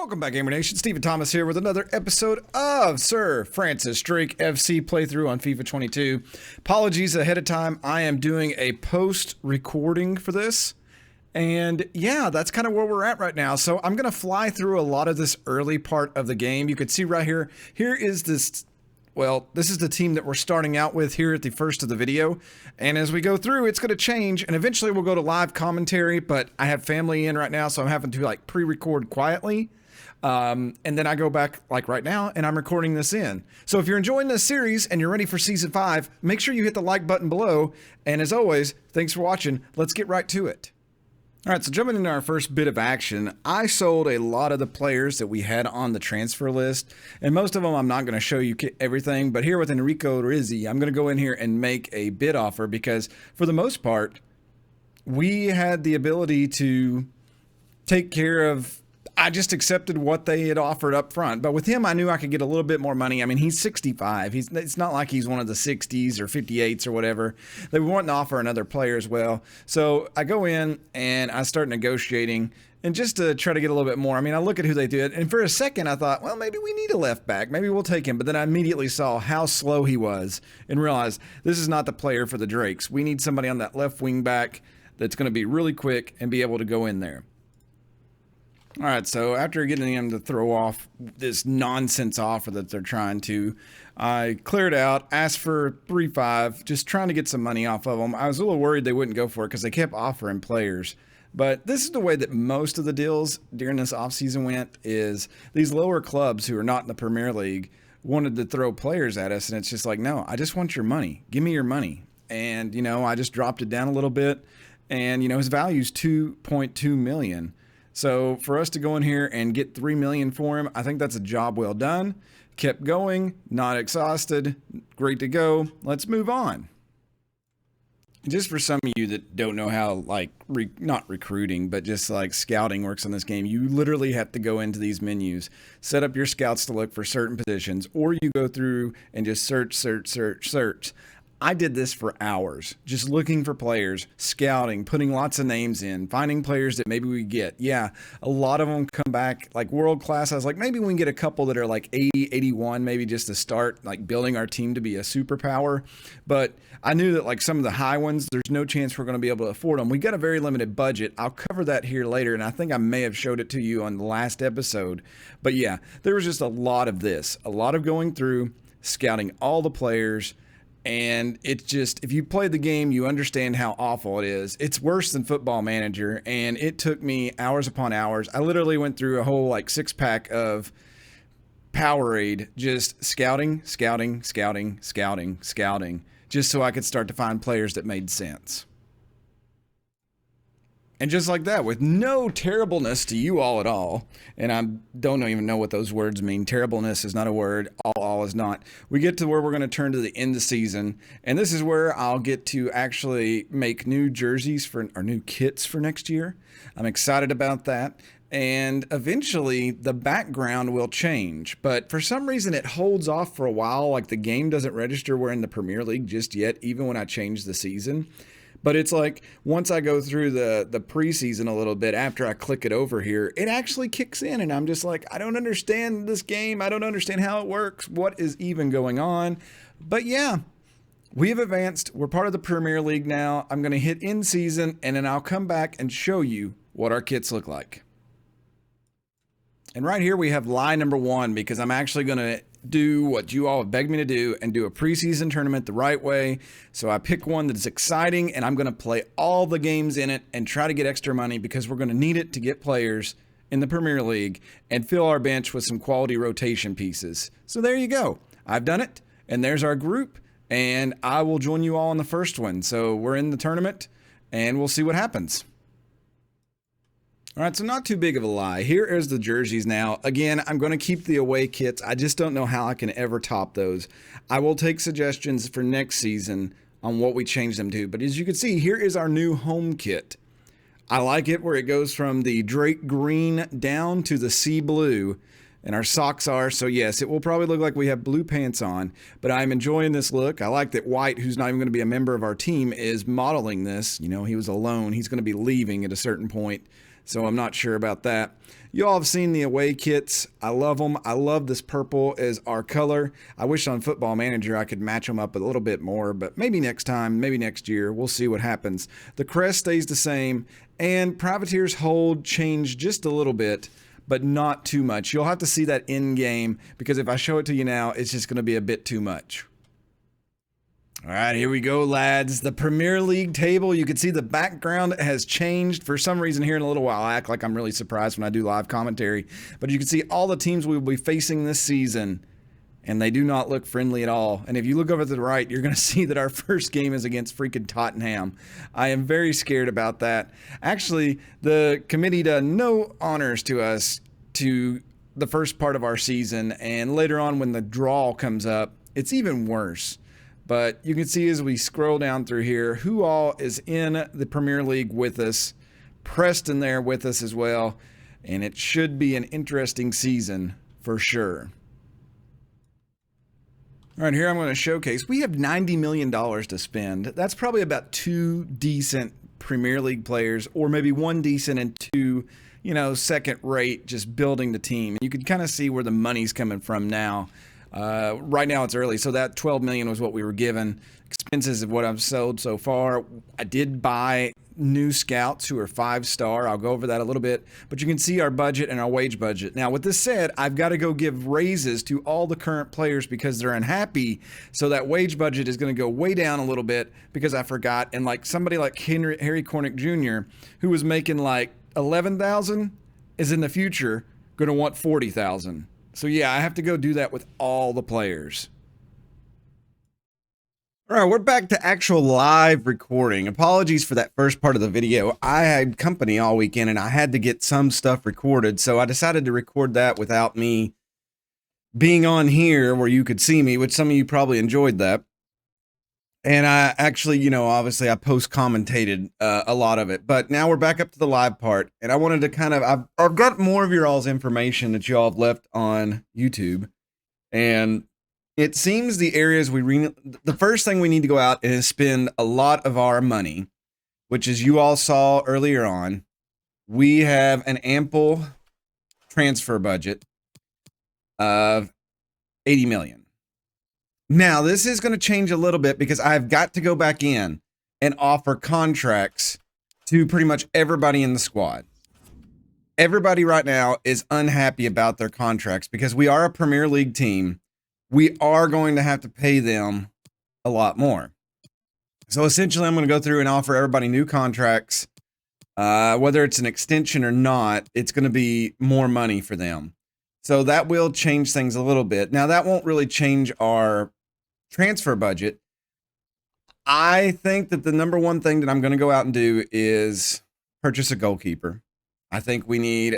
Welcome back, Gamer Nation. Stephen Thomas here with another episode of Sir Francis Drake FC playthrough on FIFA 22. Apologies ahead of time. I am doing a post-recording for this. And yeah, that's kind of where we're at right now. So I'm going to fly through a lot of this early part of the game. You can see right here, here is this... Well, this is the team that we're starting out with here at the first of the video. And as we go through, it's going to change. And eventually we'll go to live commentary. But I have family in right now, so I'm having to like pre-record quietly. And then I go back like right now and I'm recording this in. So if you're enjoying this series and you're ready for Season 5, make sure you hit the like button below. And as always, thanks for watching. Let's get right to it. All right, so jumping into our first bit of action, I sold a lot of the players that we had on the transfer list, and most of them I'm not going to show you everything, but here with Enrico Rizzi, I'm going to go in here and make a bid offer because for the most part, we had the ability to take care of, I just accepted what they had offered up front. But with him, I knew I could get a little bit more money. I mean, he's 65. It's not like he's one of the 60s or 58s or whatever. They wanted to offer another player as well. So I go in and I start negotiating and just to try to get a little bit more. I mean, I look at who they did. And for a second, I thought, well, maybe we need a left back. Maybe we'll take him. But then I immediately saw how slow he was and realized this is not the player for the Drakes. We need somebody on that left wing back that's going to be really quick and be able to go in there. All right, so after getting him to throw off this nonsense offer that they're trying to, I cleared out, asked for 3.5, just trying to get some money off of them. I was a little worried they wouldn't go for it because they kept offering players. But this is the way that most of the deals during this offseason went, is these lower clubs who are not in the Premier League wanted to throw players at us, and it's just like, no, I just want your money. Give me your money. And, you know, I just dropped it down a little bit, and, you know, his value is $2.2 million. So for us to go in here and get $3 million for him, I think that's a job well done. Kept going, not exhausted, great to go. Let's move on. Just for some of you that don't know how, like, not recruiting, but just like scouting works on this game, you literally have to go into these menus, set up your scouts to look for certain positions, or you go through and just search. I did this for hours, just looking for players, scouting, putting lots of names in, finding players that maybe we get. Yeah, a lot of them come back like world class. I was like, maybe we can get a couple that are like 80, 81, maybe just to start like building our team to be a superpower. But I knew that like some of the high ones, there's no chance we're going to be able to afford them. We got a very limited budget. I'll cover that here later, and I think I may have showed it to you on the last episode. But yeah, there was just a lot of this, a lot of going through, scouting all the players. And it's just, if you play the game, you understand how awful it is. It's worse than Football Manager, and it took me hours upon hours. I literally went through a whole like 6-pack of Powerade, just scouting, just so I could start to find players that made sense. And just like that, with no terribleness to you all at all, and I don't even know what those words mean. Terribleness is not a word. All is not. We get to where we're going to turn to the end of the season, and this is where I'll get to actually make new jerseys for our new kits for next year. I'm excited about that. And eventually the background will change, but for some reason it holds off for a while. Like the game doesn't register we're in the Premier League just yet, even when I change the season. But it's like, once I go through the preseason a little bit, after I click it over here, it actually kicks in. And I'm just like, I don't understand this game. I don't understand how it works. What is even going on? But yeah, we have advanced. We're part of the Premier League now. I'm going to hit in season, and then I'll come back and show you what our kits look like. And right here we have lie number 1, because I'm actually going to do what you all have begged me to do and do a preseason tournament the right way. So I pick one that's exciting, and I'm going to play all the games in it and try to get extra money, because we're going to need it to get players in the Premier League and fill our bench with some quality rotation pieces. So there you go. I've done it, and there's our group, and I will join you all in the first one. So we're in the tournament, and we'll see what happens. All right, so not too big of a lie. Here is the jerseys now. Again, I'm going to keep the away kits. I just don't know how I can ever top those. I will take suggestions for next season on what we change them to. But as you can see, here is our new home kit. I like it where it goes from the Drake green down to the sea blue. And our socks are, so yes, it will probably look like we have blue pants on. But I'm enjoying this look. I like that White, who's not even going to be a member of our team, is modeling this. You know, he was alone. He's going to be leaving at a certain point. so I'm not sure about that. You all have seen the away kits. I love them. I love this purple as our color. I wish on Football Manager I could match them up a little bit more, but maybe next time, maybe next year. We'll see what happens. The crest stays the same, and Privateer's hold changed just a little bit, but not too much. You'll have to see that in game, because if I show it to you now, it's just going to be a bit too much. All right, here we go, lads. The Premier League table. You can see the background has changed for some reason here in a little while. I act like I'm really surprised when I do live commentary. But you can see all the teams we will be facing this season, and they do not look friendly at all. And if you look over to the right, you're going to see that our first game is against freaking Tottenham. I am very scared about that. Actually, the committee done no honors to us to the first part of our season, and later on when the draw comes up, it's even worse. But you can see as we scroll down through here, who all is in the Premier League with us. Preston there with us as well. And it should be an interesting season for sure. All right, here I'm going to showcase. We have $90 million to spend. That's probably about 2 decent Premier League players, or maybe 1 decent and 2, second rate, just building the team. You can kind of see where the money's coming from now. Right now it's early, so that 12 million was what we were given. Expenses of what I've sold so far. I did buy new scouts who are 5-star. I'll go over that a little bit, but you can see our budget and our wage budget. Now, with this said, I've got to go give raises to all the current players because they're unhappy. So that wage budget is going to go way down a little bit because I forgot. And like somebody like Harry Cornick Jr., who was making like 11,000, is in the future going to want 40,000. So yeah, I have to go do that with all the players. All right, we're back to actual live recording. Apologies for that first part of the video. I had company all weekend and I had to get some stuff recorded. So I decided to record that without me being on here where you could see me, which some of you probably enjoyed that. And I actually, obviously I post-commentated a lot of it, but now we're back up to the live part. And I wanted to kind of, I've got more of your all's information that you all have left on YouTube. And it seems the areas the first thing we need to go out is spend a lot of our money, which as you all saw earlier on, we have an ample transfer budget of 80 million. Now, this is going to change a little bit because I've got to go back in and offer contracts to pretty much everybody in the squad. Everybody right now is unhappy about their contracts because we are a Premier League team. We are going to have to pay them a lot more. So essentially, I'm going to go through and offer everybody new contracts. Whether it's an extension or not, it's going to be more money for them. So that will change things a little bit. Now, that won't really change our transfer budget. I think that the number one thing that I'm going to go out and do is purchase a goalkeeper. I think we need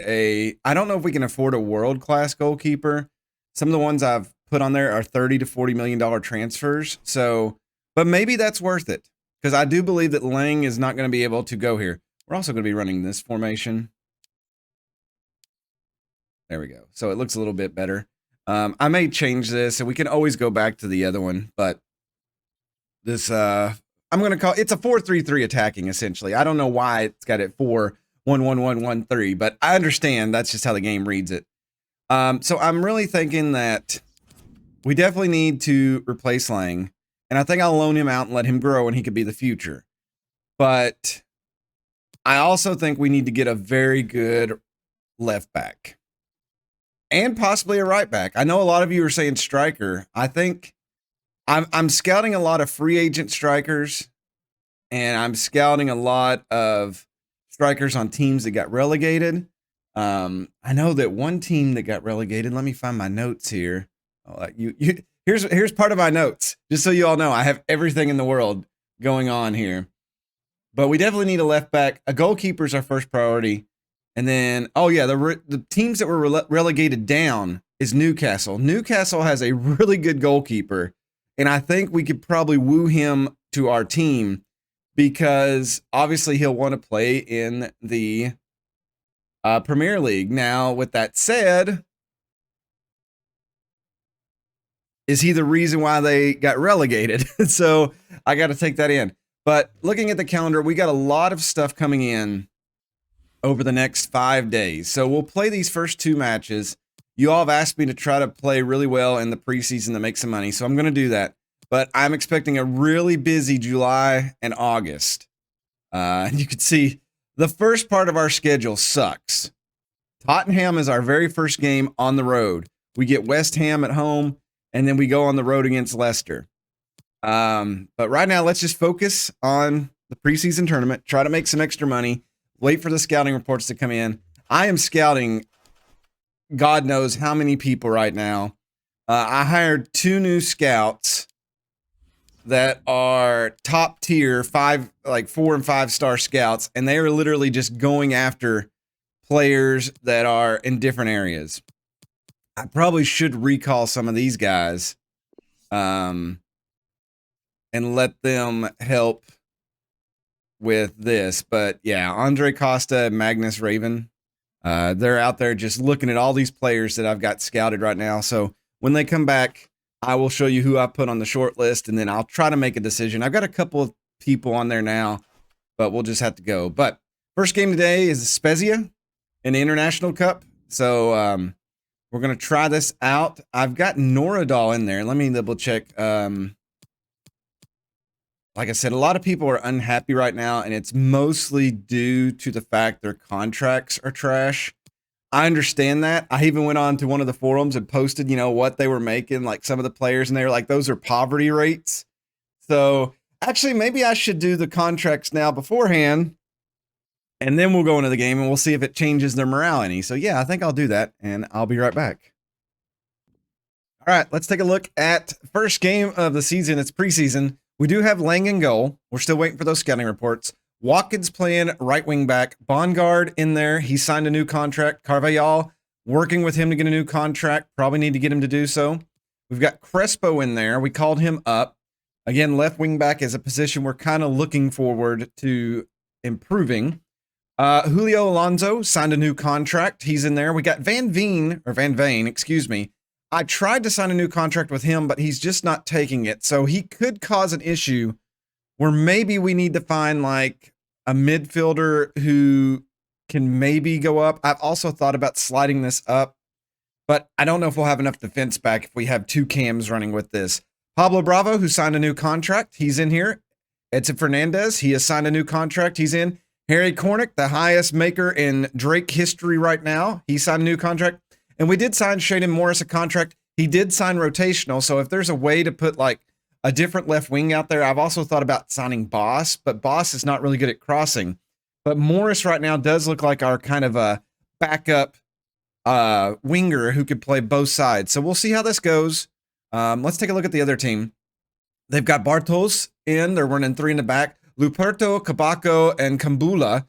I don't know if we can afford a world-class goalkeeper. Some of the ones I've put on there are $30 to $40 million transfers. So, but maybe that's worth it because I do believe that Lang is not going to be able to go here. We're also going to be running this formation. There we go. So it looks a little bit better. I may change this and we can always go back to the other one, but this, I'm going to call it's a 4-3-3 attacking essentially. I don't know why it's got it 4-1-1-1-1-3, but I understand that's just how the game reads it. So I'm really thinking that we definitely need to replace Lang, and I think I'll loan him out and let him grow and he could be the future. But I also think we need to get a very good left back. And possibly a right back. I know a lot of you are saying striker. I think I'm scouting a lot of free agent strikers, and I'm scouting a lot of strikers on teams that got relegated. I know that one team that got relegated. Let me find my notes here. Here's part of my notes, just so you all know. I have everything in the world going on here. But we definitely need a left back. A goalkeeper is our first priority. And then, oh yeah, the teams that were relegated down is Newcastle. Newcastle has a really good goalkeeper, and I think we could probably woo him to our team because obviously he'll want to play in the Premier League. Now, with that said, is he the reason why they got relegated? So I got to take that in. But looking at the calendar, we got a lot of stuff coming in over the next 5 days. So we'll play these first 2 matches. You all have asked me to try to play really well in the preseason to make some money, so I'm going to do that. But I'm expecting a really busy July and August. You can see the first part of our schedule sucks. Tottenham is our very first game on the road. We get West Ham at home, and then we go on the road against Leicester. But right now, let's just focus on the preseason tournament, try to make some extra money, wait for the scouting reports to come in. I am scouting God knows how many people right now. I hired 2 new scouts that are top tier, 4 and 5 star scouts, and they are literally just going after players that are in different areas. I probably should recall some of these guys and let them help with this. But yeah, Andre Costa and Magnus Raven, they're out there just looking at all these players that I've got scouted right now. So when they come back, I will show you who I put on the short list, and then I'll try to make a decision. I've got a couple of people on there now, but we'll just have to go. But first game today is Spezia in the International Cup. So we're going to try this out. I've got Noradal in there. Let me double check. Like I said, a lot of people are unhappy right now, and it's mostly due to the fact their contracts are trash. I understand that. I even went on to one of the forums and posted, what they were making, like some of the players, and they were like, those are poverty rates. So actually, maybe I should do the contracts now beforehand, and then we'll go into the game and we'll see if it changes their morale any. So yeah, I think I'll do that, and I'll be right back. All right, let's take a look at first game of the season. It's preseason. We do have Lang in goal. We're still waiting for those scouting reports. Watkins playing right wing back. Bongard in there. He signed a new contract. Carvajal working with him to get a new contract. Probably need to get him to do so. We've got Crespo in there. We called him up. Again, left wing back is a position we're kind of looking forward to improving. Julio Alonso signed a new contract. He's in there. We got Van Veen, excuse me. I tried to sign a new contract with him, but he's just not taking it. So he could cause an issue where maybe we need to find like a midfielder who can maybe go up. I've also thought about sliding this up, but I don't know if we'll have enough defense back if we have 2 cams running with this. Pablo Bravo, who signed a new contract, he's in here. Edson Fernandez, he has signed a new contract. He's in. Harry Cornick, the highest maker in Drake history right now. He signed a new contract. And we did sign Shaden Morris a contract. He did sign rotational. So if there's a way to put like a different left wing out there, I've also thought about signing Boss, but Boss is not really good at crossing. But Morris right now does look like our kind of a backup winger who could play both sides. So we'll see how this goes. Let's take a look at the other team. They've got Bartos in. They're running 3 in the back. Luperto, Cabaco, and Kambula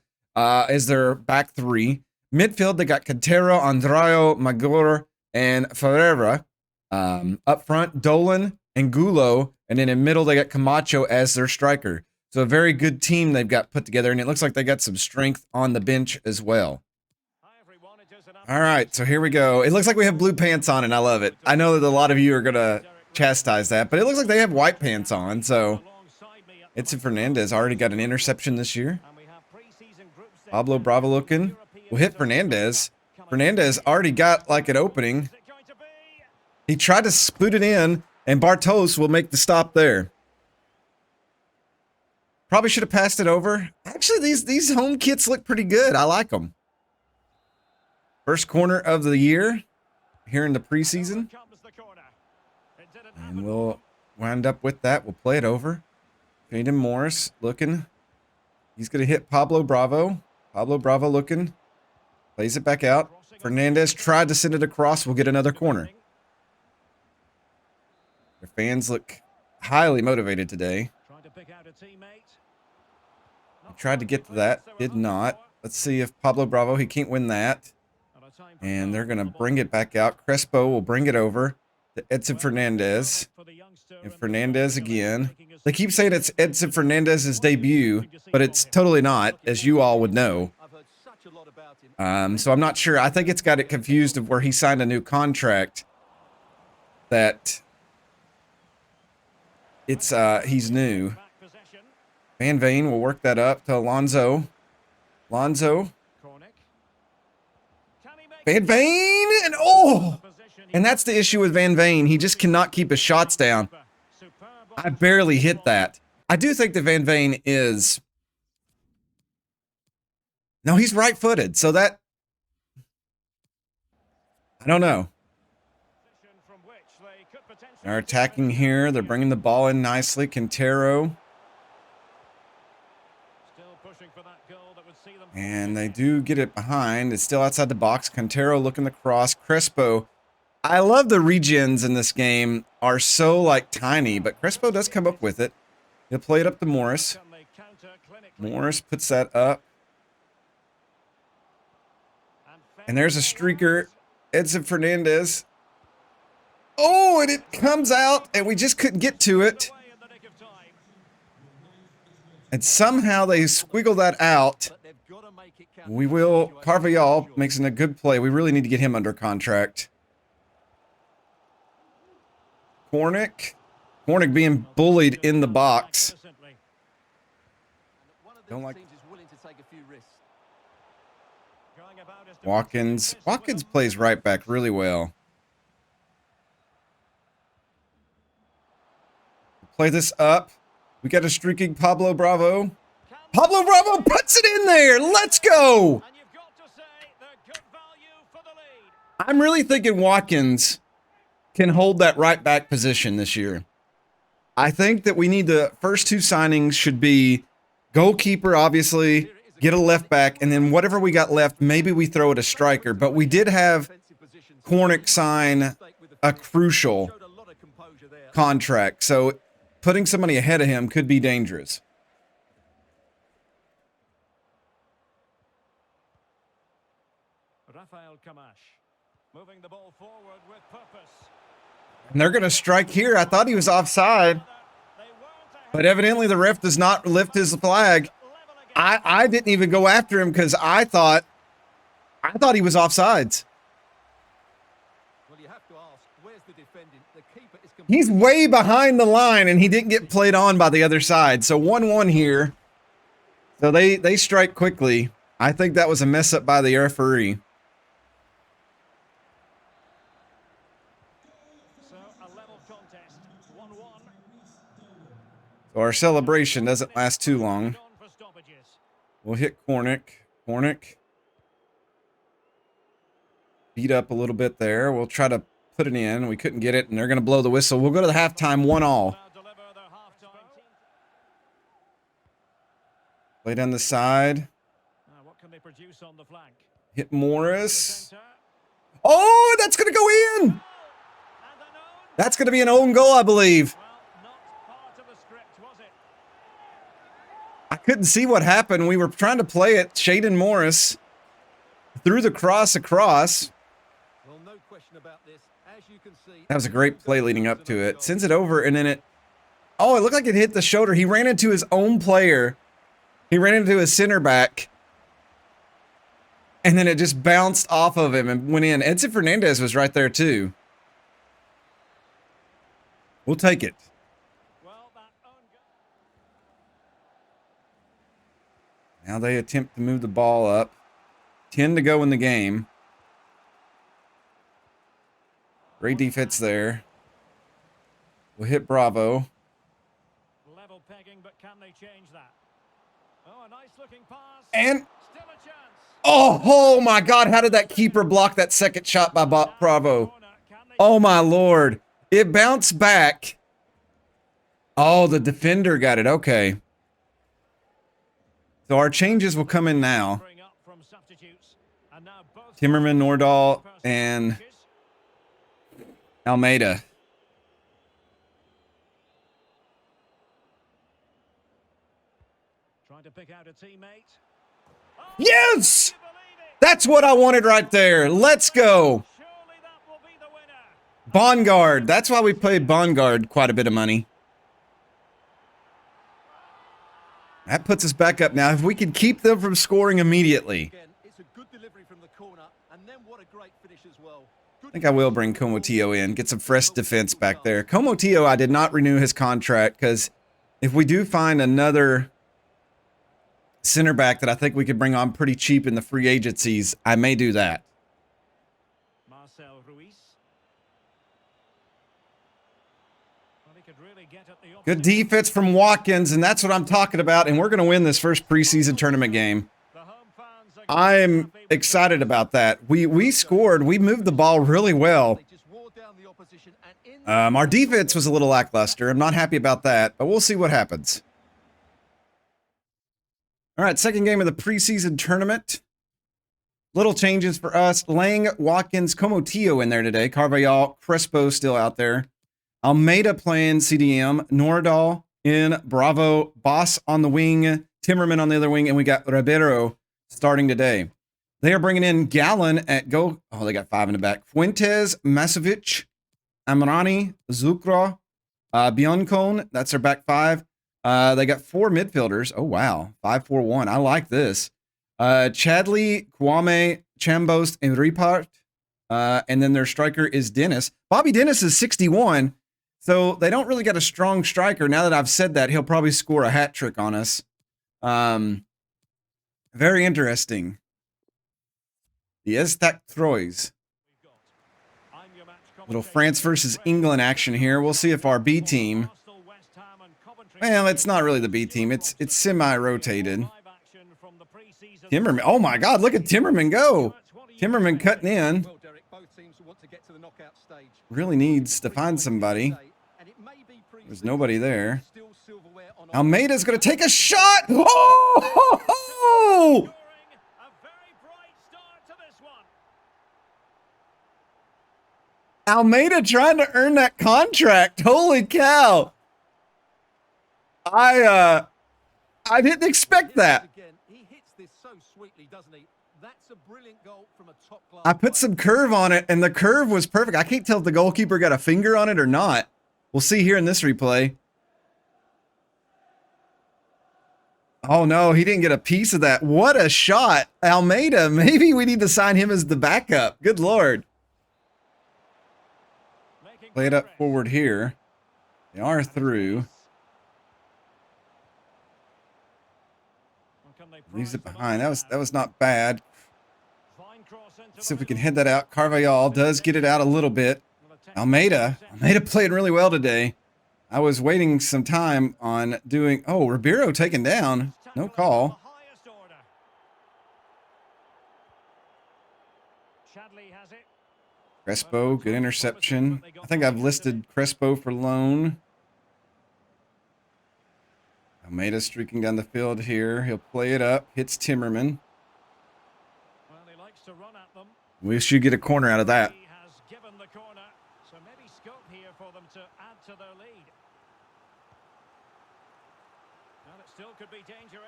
is their back 3. Midfield, they got Quintero, Andrayo, Magor, and Ferreira. Up front, Dolan and Gulo. And then in middle, they got Camacho as their striker. So a very good team they've got put together. And it looks like they got some strength on the bench as well. All right, so here we go. It looks like we have blue pants on, and I love it. I know that a lot of you are going to chastise that, but it looks like they have white pants on. So Edson Fernandez already got an interception this year. Pablo Bravo looking. We'll hit Fernandez. Fernandez already got like an opening. He tried to spoot it in, and Bartos will make the stop there. Probably should have passed it over. Actually, these home kits look pretty good. I like them. First corner of the year here in the preseason. And we'll wind up with that. We'll play it over. Shaden Morris looking. He's going to hit Pablo Bravo. Pablo Bravo looking. Plays it back out. Fernandez tried to send it across. We'll get another corner. Their fans look highly motivated today. He tried to get to that. Did not. Let's see if Pablo Bravo, he can't win that. And they're going to bring it back out. Crespo will bring it over to Edson Fernandez. And Fernandez again. They keep saying it's Edson Fernandez's debut, but it's totally not, as you all would know. So I'm not sure. I think it's got it confused of where he signed a new contract that it's he's new. Van Veen will work that up to Alonso. Alonso Van Veen, and oh! And that's the issue with Van Veen. He just cannot keep his shots down. I barely hit that. I do think that Van Veen is... No, he's right-footed, so that... I don't know. They're attacking here. They're bringing the ball in nicely. Quintero. And they do get it behind. It's still outside the box. Quintero looking the cross. Crespo. I love the regens in this game are so, like, tiny, but Crespo does come up with it. He'll play it up to Morris. Morris puts that up. And there's a streaker. Edson Fernandez. Oh, and it comes out, and we just couldn't get to it. And somehow they squiggle that out. We will. Carvajal makes a good play. We really need to get him under contract. Cornick. Cornick being bullied in the box. Don't like. Watkins. Watkins plays right back really well. Play this up. We got a streaking Pablo Bravo. Pablo Bravo puts it in there. Let's go. I'm really thinking Watkins can hold that right back position this year. I think that we need the first two signings should be goalkeeper, obviously, get a left back, and then whatever we got left, maybe we throw it a striker. But we did have Cornick sign a crucial contract. So putting somebody ahead of him could be dangerous. Moving the ball forward with purpose. And they're going to strike here. I thought he was offside, but evidently the ref does not lift his flag. I didn't even go after him because I thought he was offsides. He's way behind the line, and he didn't get played on by the other side. So 1-1 here. So they strike quickly. I think that was a mess up by the referee. So a level contest, 1-1. So our celebration doesn't last too long. We'll hit Cornick. Cornick. Beat up a little bit there. We'll try to put it in. We couldn't get it, and they're going to blow the whistle. We'll go to the halftime 1-1. Play down the side. Hit Morris. Oh, that's going to go in. That's going to be an own goal, I believe. I couldn't see what happened. We were trying to play it. Shaden Morris threw the cross across. That was a great play leading up to it. Sends it over, and then it... Oh, it looked like it hit the shoulder. He ran into his own player. He ran into his center back. And then it just bounced off of him and went in. Edson Fernandez was right there, too. We'll take it. Now they attempt to move the ball up. 10 to go in the game. Great defense there. We'll hit Bravo. Level pegging, but can they change that? Oh, a nice looking pass. And still a chance. Oh my God, how did that keeper block that second shot by Bravo? Oh my Lord. It bounced back. Oh, the defender got it. Okay. So our changes will come in now. Timmerman, Nordahl, and Almeida. Trying to pick out a teammate. Yes! That's what I wanted right there. Let's go. Bongard. That's why we played Bongard quite a bit of money. That puts us back up now. If we can keep them from scoring immediately. I think I will bring Comotillo in, get some fresh defense back there. Comotillo, I did not renew his contract because if we do find another center back that I think we could bring on pretty cheap in the free agencies, I may do that. Good defense from Watkins, and that's what I'm talking about. And we're going to win this first preseason tournament game. I'm excited about that. We scored. We moved the ball really well. Our defense was a little lackluster. I'm not happy about that, but we'll see what happens. All right, second game of the preseason tournament. Little changes for us. Lang, Watkins, Comotillo in there today. Carvajal, Crespo still out there. Almeida playing CDM. Nordahl in Bravo. Boss on the wing. Timmerman on the other wing. And we got Ribeiro starting today. They are bringing in Gallon at go. Oh, they got 5 in the back. Fuentes, Masovic, Amrani, Zucro, Bioncone. That's their back 5. They got 4 midfielders. Oh, wow. 5-4-1. I like this. Chadley, Kwame, Chambost, and Ripart. And then their striker is Dennis. Bobby Dennis is 61. So they don't really got a strong striker. Now that I've said that, he'll probably score a hat trick on us. Very interesting. The Estac Troyes. Little France versus England action here. We'll see if our B team. Well, it's not really the B team. It's semi-rotated. Timmerman. Oh my God! Look at Timmerman go. Timmerman cutting in. Really needs to find somebody. There's nobody there. Almeida's going to take a shot. Oh! Almeida trying to earn that contract. Holy cow. I didn't expect that. I put some curve on it, and the curve was perfect. I can't tell if the goalkeeper got a finger on it or not. We'll see here in this replay. Oh, no, he didn't get a piece of that. What a shot. Almeida, maybe we need to sign him as the backup. Good Lord. Play it up forward here. They are through. Leaves it behind. That was not bad. Let's see if we can head that out. Carvajal does get it out a little bit. Almeida played really well today. I was waiting some time on doing. Oh, Ribeiro taken down. No call. Crespo, good interception. I think I've listed Crespo for loan. Almeida streaking down the field here. He'll play it up. Hits Timmerman. We should get a corner out of that. Still could be dangerous.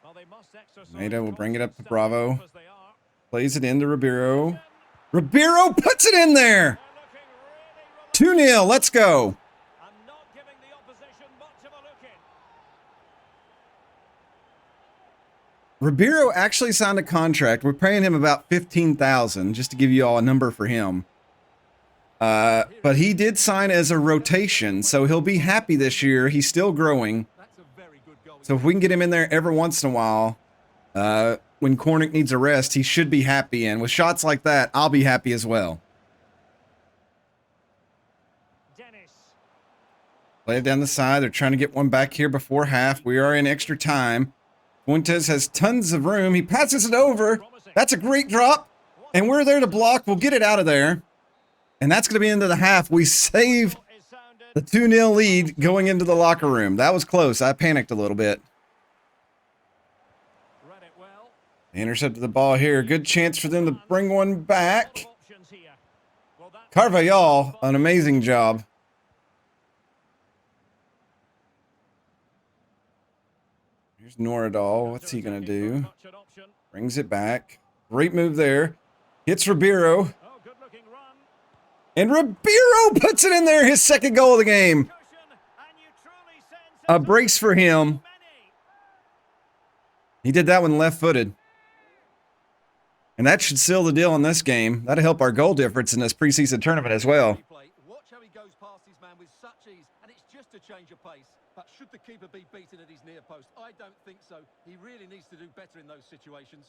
Well, they must exercise. Almeida will bring it up to Bravo. Plays it into Ribeiro. Ribeiro puts it in there. 2-0. Let's go. Ribeiro actually signed a contract. We're paying him about $15,000 just to give you all a number for him. But he did sign as a rotation, so he'll be happy this year. He's still growing. So if we can get him in there every once in a while, when Cornick needs a rest, he should be happy. And with shots like that, I'll be happy as well. Play it down the side. They're trying to get one back here before half. We are in extra time. Fuentes has tons of room. He passes it over. That's a great drop. And we're there to block. We'll get it out of there. And that's going to be into the half. We save the 2-0 lead going into the locker room. That was close. I panicked a little bit. They intercepted the ball here. Good chance for them to bring one back. Carvajal, an amazing job. Here's Nordahl. What's he going to do? Brings it back. Great move there. Hits Ribeiro. And Ribeiro puts it in there, his second goal of the game. A brace for him. He did that one left-footed. And that should seal the deal in this game. That'll help our goal difference in this preseason tournament as well. Watch how he goes past his man with such ease, and it's just a change of pace. But should the keeper be beaten at his near post? I don't think so. He really needs to do better in those situations.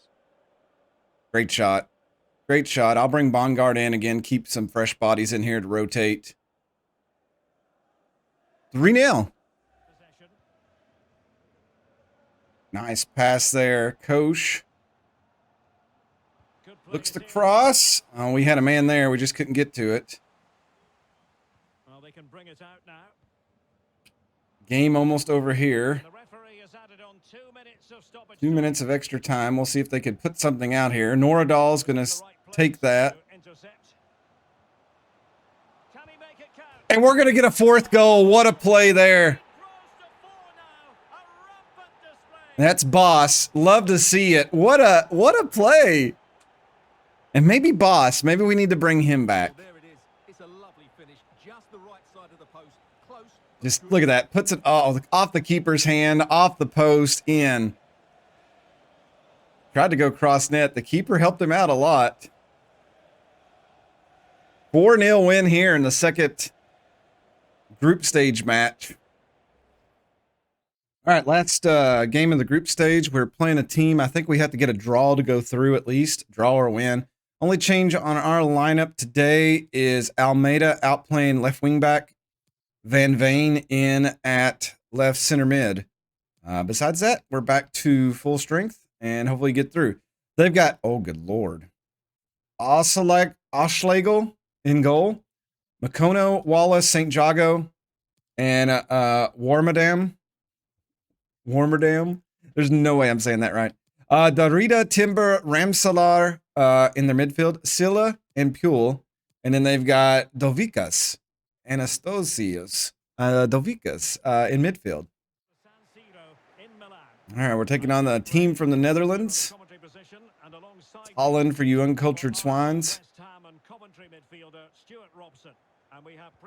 Great shot. Great shot. I'll bring Bongard in again. Keep some fresh bodies in here to rotate. 3-0. Nice pass there. Kosh. Looks to cross. Oh, we had a man there. We just couldn't get to it. Well, they can bring it out now. Game almost over here. The referee has added on 2 minutes of stoppage. 2 minutes of extra time. We'll see if they can put something out here. Noradahl's going to take that. Can he make it count? And we're going to get a 4th goal. What a play there. That's Boss. Love to see it. What a play. And maybe Boss. Maybe we need to bring him back. There it is. It's a lovely finish. Just the right side of the post. Close. Just look at that. Puts it off the keeper's hand, off the post, in. Tried to go cross net. The keeper helped him out a lot. 4-0 win here in the second group stage match. All right, last game of the group stage. We're playing a team. I think we have to get a draw to go through at least. Draw or win. Only change on our lineup today is Almeida outplaying left wing back. Van Veen in at left center mid. Besides that, we're back to full strength and hopefully get through. They've got, oh, good Lord. Oschlegel in goal. Makono, Wallace, St. Jago, and Warmadam. There's no way I'm saying that right. Darida, Timber, Ramsalar in their midfield. Silla and Pule. And then they've got Dovikas. Anastasios. Dovikas in midfield. All right, we're taking on the team from the Netherlands. Holland for you uncultured swines.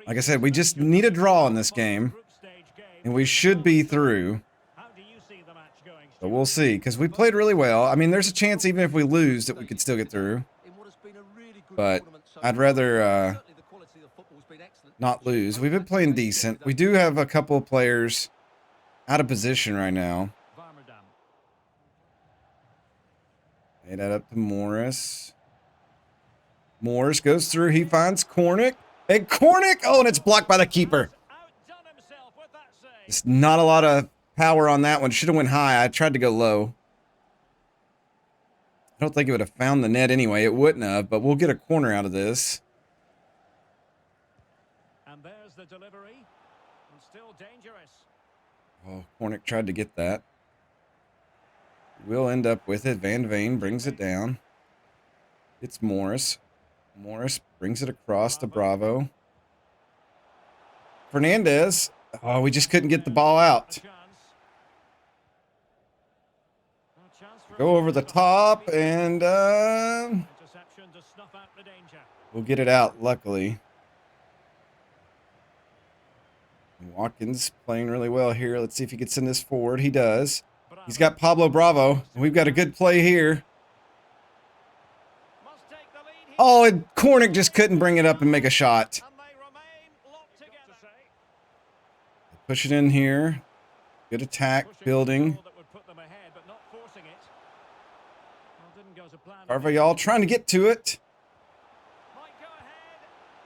Like I said, we just need a draw in this game. And we should be through. But we'll see, because we played really well. I mean, there's a chance even if we lose that we could still get through. But I'd rather not lose. We've been playing decent. We do have a couple of players out of position right now. Hey, that up to Morris. Morris goes through. He finds Kornick. And Kornick! Oh, and it's blocked by the keeper. It's not a lot of power on that one. Should have went high. I tried to go low. I don't think it would have found the net anyway. It wouldn't have, but we'll get a corner out of this. And there's the delivery. And still dangerous. Oh, Kornick tried to get that. We'll end up with it. Van Veen brings it down. It's Morris. Morris brings it across to Bravo. Fernandez. Oh, we just couldn't get the ball out. Go over the top and we'll get it out, luckily. Watkins playing really well here. Let's see if he can send this forward. He does. He's got Pablo Bravo. And we've got a good play here. Oh, and Kornick just couldn't bring it up and make a shot. Push it in here. Good attack, building. Carvajal trying to get to it.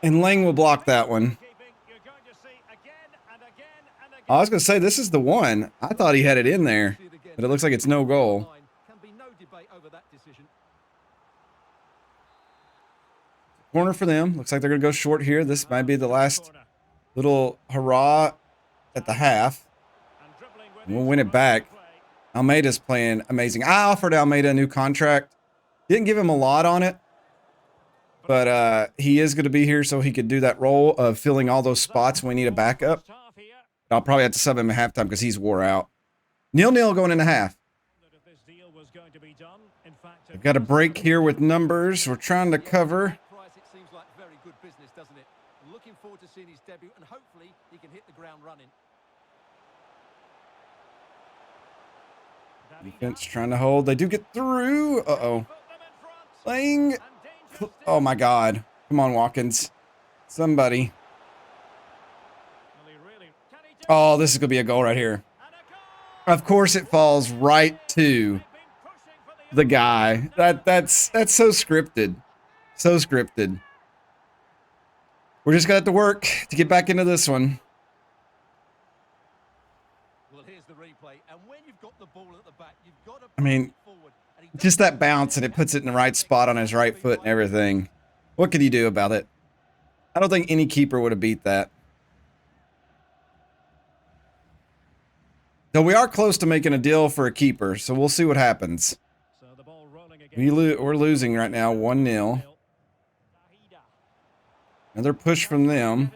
And Lang will block that one. I was going to say, this is the one. I thought he had it in there, but it looks like it's no goal. Corner for them. Looks like they're going to go short here. This might be the last little hurrah at the half. We'll win it back. Almeida's playing amazing. I offered Almeida a new contract. Didn't give him a lot on it, but he is going to be here so he could do that role of filling all those spots when we need a backup. I'll probably have to sub him at halftime because he's wore out. 0-0 going into half. We've got a break here with numbers. We're trying to cover. It seems like very good business, doesn't it? Looking forward to seeing his debut, and hopefully he can hit the ground running. Defense trying to hold. They do get through. Uh-oh. Lang. Oh, my God. Come on, Watkins. Somebody. Oh, this is going to be a goal right here. Of course it falls right to the guy. That's so scripted. So scripted. We're just going to have to work to get back into this one. Well, here's the replay. And when you've got the ball at the back, you've got to I mean, forward. just that bounce and it puts it in the right spot on his right foot and everything. What could he do about it? I don't think any keeper would have beat that. Though we are close to making a deal for a keeper, so we'll see what happens. We're losing right now, 1-0. Another push from them.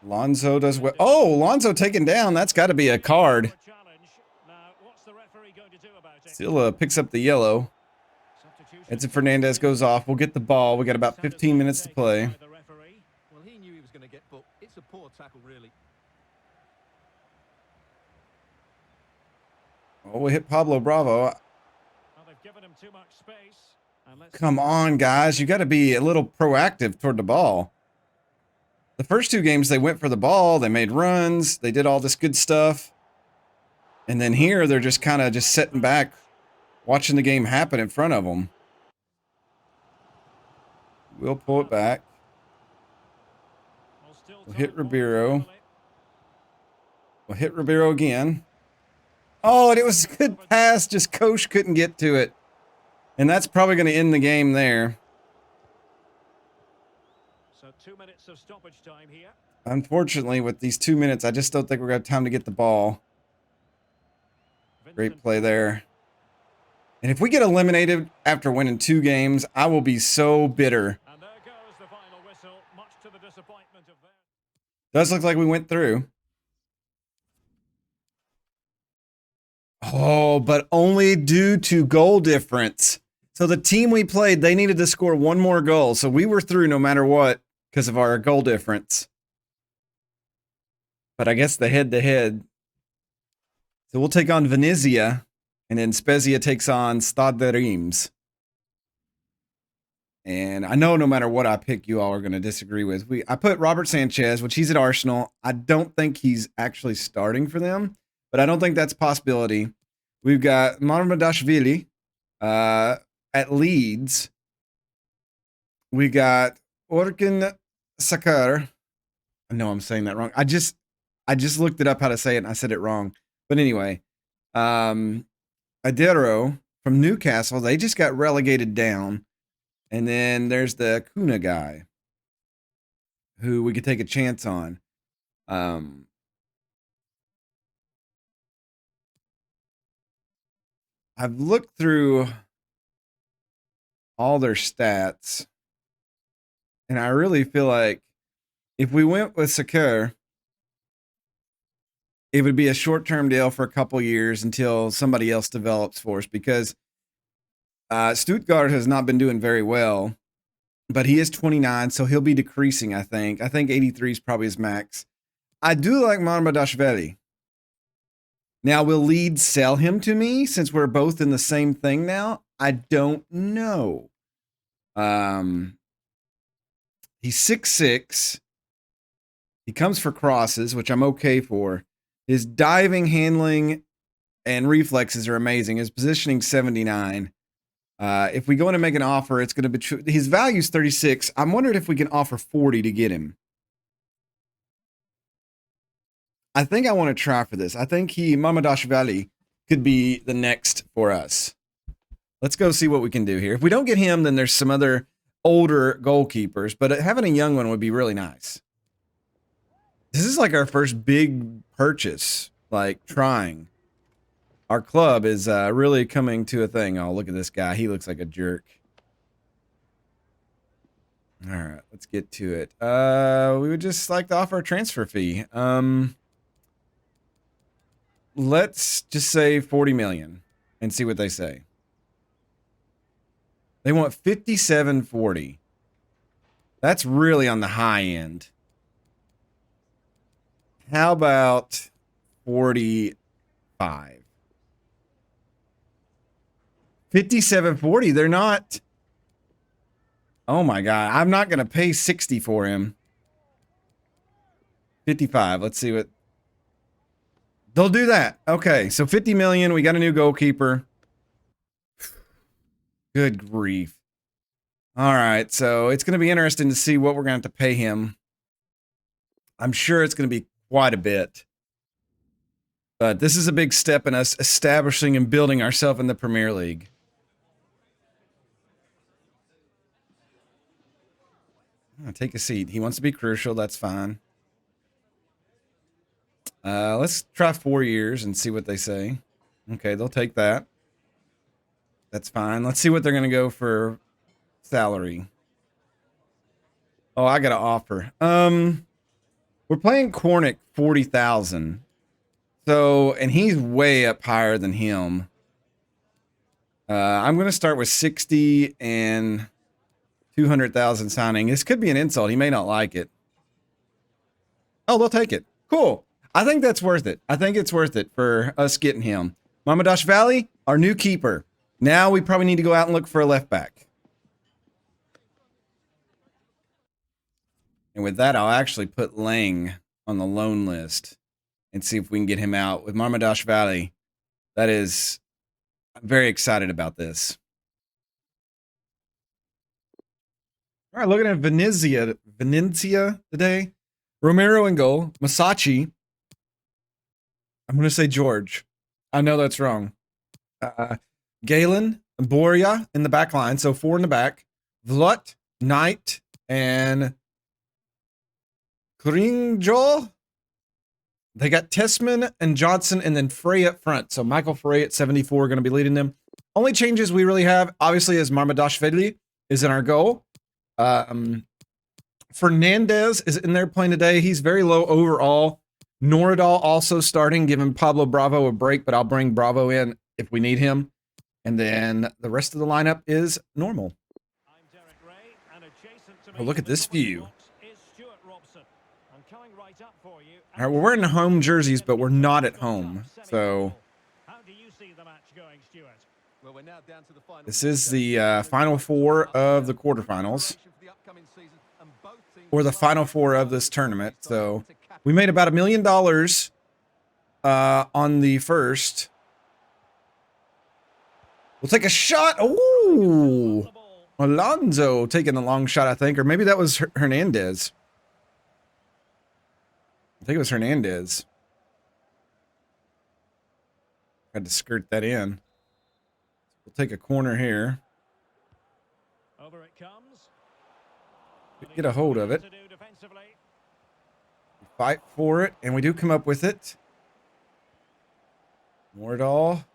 Lonzo does well. Oh, Lonzo taken down. That's got to be a card. Still picks up the yellow. Edson Fernandez goes off. We'll get the ball. We got about 15 minutes to play. Well, he knew he was going to get booked. It's a poor tackle, really. Oh, we hit Pablo Bravo. Come on, guys. You got to be a little proactive toward the ball. The first two games, they went for the ball. They made runs. They did all this good stuff. And then here, they're just kind of just sitting back, watching the game happen in front of them. We'll pull it back. We'll hit Ribeiro. We'll hit Ribeiro again. Oh, and it was a good pass. Just Koch couldn't get to it. And that's probably going to end the game there. So 2 minutes of stoppage time here. Unfortunately, with these 2 minutes, I just don't think we're going to have time to get the ball. Great play there. And if we get eliminated after winning 2 games, I will be so bitter. And there goes the final whistle, much to the disappointment of them. Does look like we went through. Oh, but only due to goal difference. So the team we played, they needed to score 1 more goal. So we were through no matter what because of our goal difference. But I guess the head-to-head. So we'll take on Venezia, and then Spezia takes on Stade Reims. And I know no matter what I pick, you all are going to disagree with. I put Robert Sanchez, which he's at Arsenal. I don't think he's actually starting for them, but I don't think that's a possibility. We've got Marmadashvili at Leeds. We got Orkin Sakar. I know I'm saying that wrong. I just looked it up how to say it, and I said it wrong. But anyway, Adero from Newcastle, they just got relegated down. And then there's the Kuna guy who we could take a chance on. I've looked through all their stats, and I really feel like if we went with Sakar, it would be a short-term deal for a couple years until somebody else develops for us, because Stuttgart has not been doing very well, but he is 29, so he'll be decreasing, I think. I think 83 is probably his max. I do like Marmadashvili. Now, will Leeds sell him to me since we're both in the same thing now? I don't know. He's 6'6". He comes for crosses, which I'm okay for. His diving, handling, and reflexes are amazing. His positioning 79. If we go in and make an offer, it's going to be his value is 36. I'm wondering if we can offer 40 to get him. I think I want to try for this. I think Mamadashvili could be the next for us. Let's go see what we can do here. If we don't get him, then there's some other older goalkeepers, but having a young one would be really nice. This is like our first big purchase, like trying. Our club is really coming to a thing. Oh, look at this guy. He looks like a jerk. All right, let's get to it. We would just like to offer a transfer fee. Let's just say 40 million and see what they say. They want 57.40. That's really on the high end. How about 45? 57.40. They're not. Oh my God. I'm not going to pay 60 for him. 55. Let's see what they'll do. That okay? So 50 million. We got a new goalkeeper. Good grief! All right, so it's going to be interesting to see what we're going to have to pay him. I'm sure it's going to be quite a bit. But this is a big step in us establishing and building ourselves in the Premier League. Take a seat. He wants to be crucial. That's fine. Let's try 4 years and see what they say. Okay, they'll take that. That's fine. Let's see what they're going to go for salary. Oh, I got an offer. We're playing Cornick 40,000. So, and he's way up higher than him. I'm going to start with 60 and 200,000 signing. This could be an insult. He may not like it. Oh, they'll take it. Cool. I think that's worth it. I think it's worth it for us getting him. Mamadash Valley, our new keeper. Now we probably need to go out and look for a left back. And with that, I'll actually put Lang on the loan list and see if we can get him out with Marmadash Valley. That is, I'm very excited about this. All right, looking at Venezia today. Romero in goal. Masachi. I'm going to say George. I know that's wrong. Galen and Boria in the back line. So 4 in the back. Vlut, Knight, and Kringjo. They got Tessman and Johnson and then Frey up front. So Michael Frey at 74 going to be leading them. Only changes we really have, obviously, is Marmadashvili is in our goal. Fernandez is in there playing today. He's very low overall. Noradal also starting, giving Pablo Bravo a break, but I'll bring Bravo in if we need him. And then the rest of the lineup is normal. Oh, look at this view. All right, we're wearing home jerseys, but we're not at home. So this is the final 4 of the quarterfinals, or the final 4 of this tournament. So we made about $1 million on the first. We'll take a shot. Oh, Alonso taking a long shot, I think, or maybe that was Hernandez. I think it was Hernandez. Had to skirt that in. We'll take a corner here. Over it comes. Get a hold of it. Fight for it, and we do come up with it. Mordal.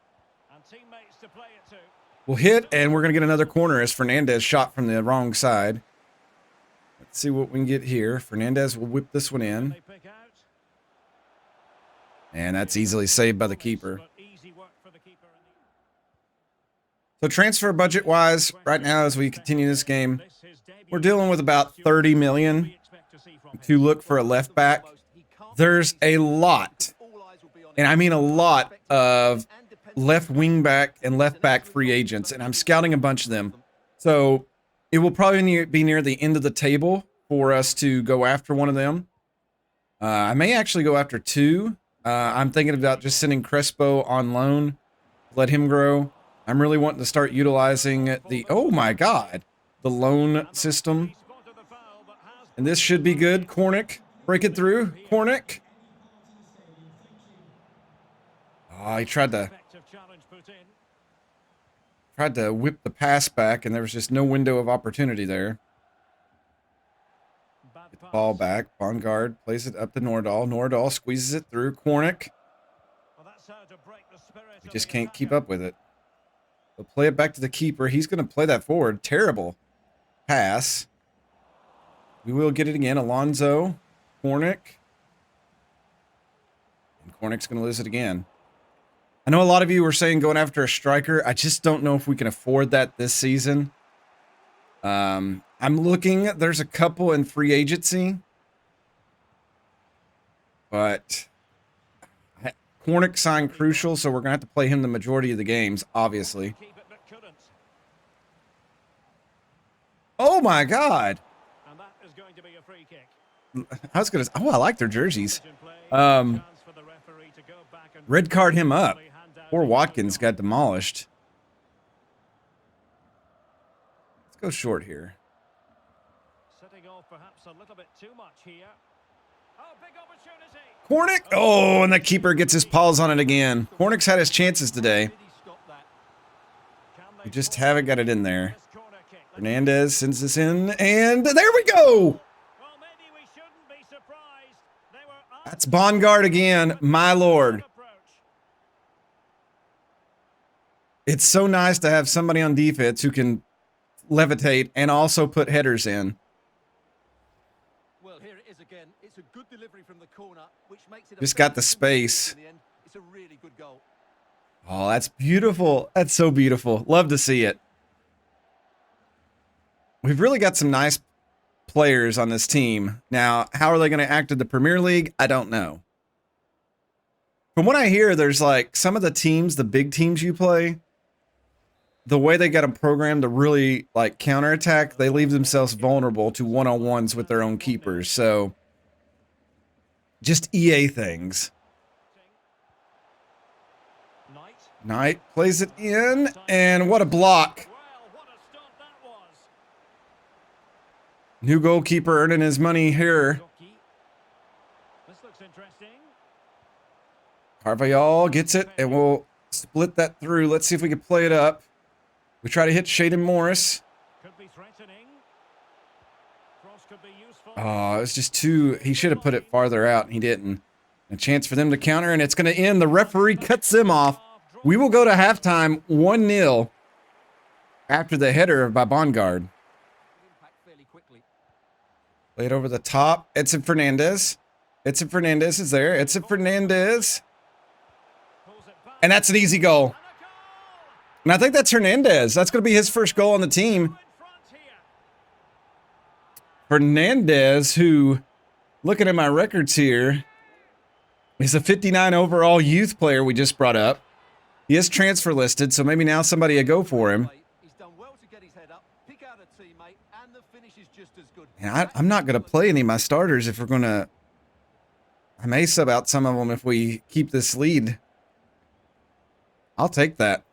We'll hit, and we're going to get another corner as Fernandez shot from the wrong side. Let's see what we can get here. Fernandez will whip this one in. And that's easily saved by the keeper. So transfer budget-wise, right now as we continue this game, we're dealing with about 30 million to look for a left back. There's a lot, and I mean a lot, of left wing back and left back free agents, and I'm scouting a bunch of them. So it will probably be near the end of the table for us to go after one of them. I may actually go after 2. I'm thinking about just sending Crespo on loan, let him grow. I'm really wanting to start utilizing the, oh my God, the loan system. And this should be good. Cornick, break it through. Cornick. Oh, he tried to whip the pass back, and there was just no window of opportunity there. Get the ball back. Bongard plays it up to Nordahl. Nordahl squeezes it through. Cornick. He just can't keep up with it. They'll play it back to the keeper. He's going to play that forward. Terrible pass. We will get it again. Alonso. Cornick. And Cornick's going to lose it again. I know a lot of you were saying going after a striker. I just don't know if we can afford that this season. I'm looking. There's a couple in free agency. But Cornick signed crucial, so we're going to have to play him the majority of the games, obviously. Oh, my God. And that is going to be a free kick. I was gonna. Oh, I like their jerseys. Red card him up. Poor Watkins got demolished. Let's go short here. Setting off perhaps a little bit too much here. Oh, big opportunity. Cornick. Oh, and the keeper gets his paws on it again. Cornick's had his chances today. We just haven't got it in there. Fernandez sends this in, and there we go. That's Bongard again, my lord. It's so nice to have somebody on defense who can levitate and also put headers in. Well, here it is again. It's a good delivery from the corner, which makes it Just got the space. It's a really good goal. Oh, that's beautiful. That's so beautiful. Love to see it. We've really got some nice players on this team. Now, how are they going to act in the Premier League? I don't know. From what I hear, there's like some of the teams, the big teams you play, the way they got them programmed to really like counterattack, they leave themselves vulnerable to one-on-ones with their own keepers. So just EA things. Knight plays it in, and what a block. New goalkeeper earning his money here. Carvajal gets it, and we'll split that through. Let's see if we can play it up. We try to hit Shaden Morris. Oh, it's just too... He should have put it farther out, and he didn't. A chance for them to counter, and it's going to end. The referee cuts them off. We will go to halftime 1-0 after the header by Bongard. Play it over the top. Edson Fernandez. Edson Fernandez is there. Edson Fernandez. And that's an easy goal. And I think that's Hernandez. That's going to be his first goal on the team. Fernandez, who, looking at my records here, is a 59 overall youth player we just brought up. He is transfer listed, so maybe now somebody will go for him. And I'm not going to play any of my starters if we're going to... I may sub out some of them if we keep this lead. I'll take that.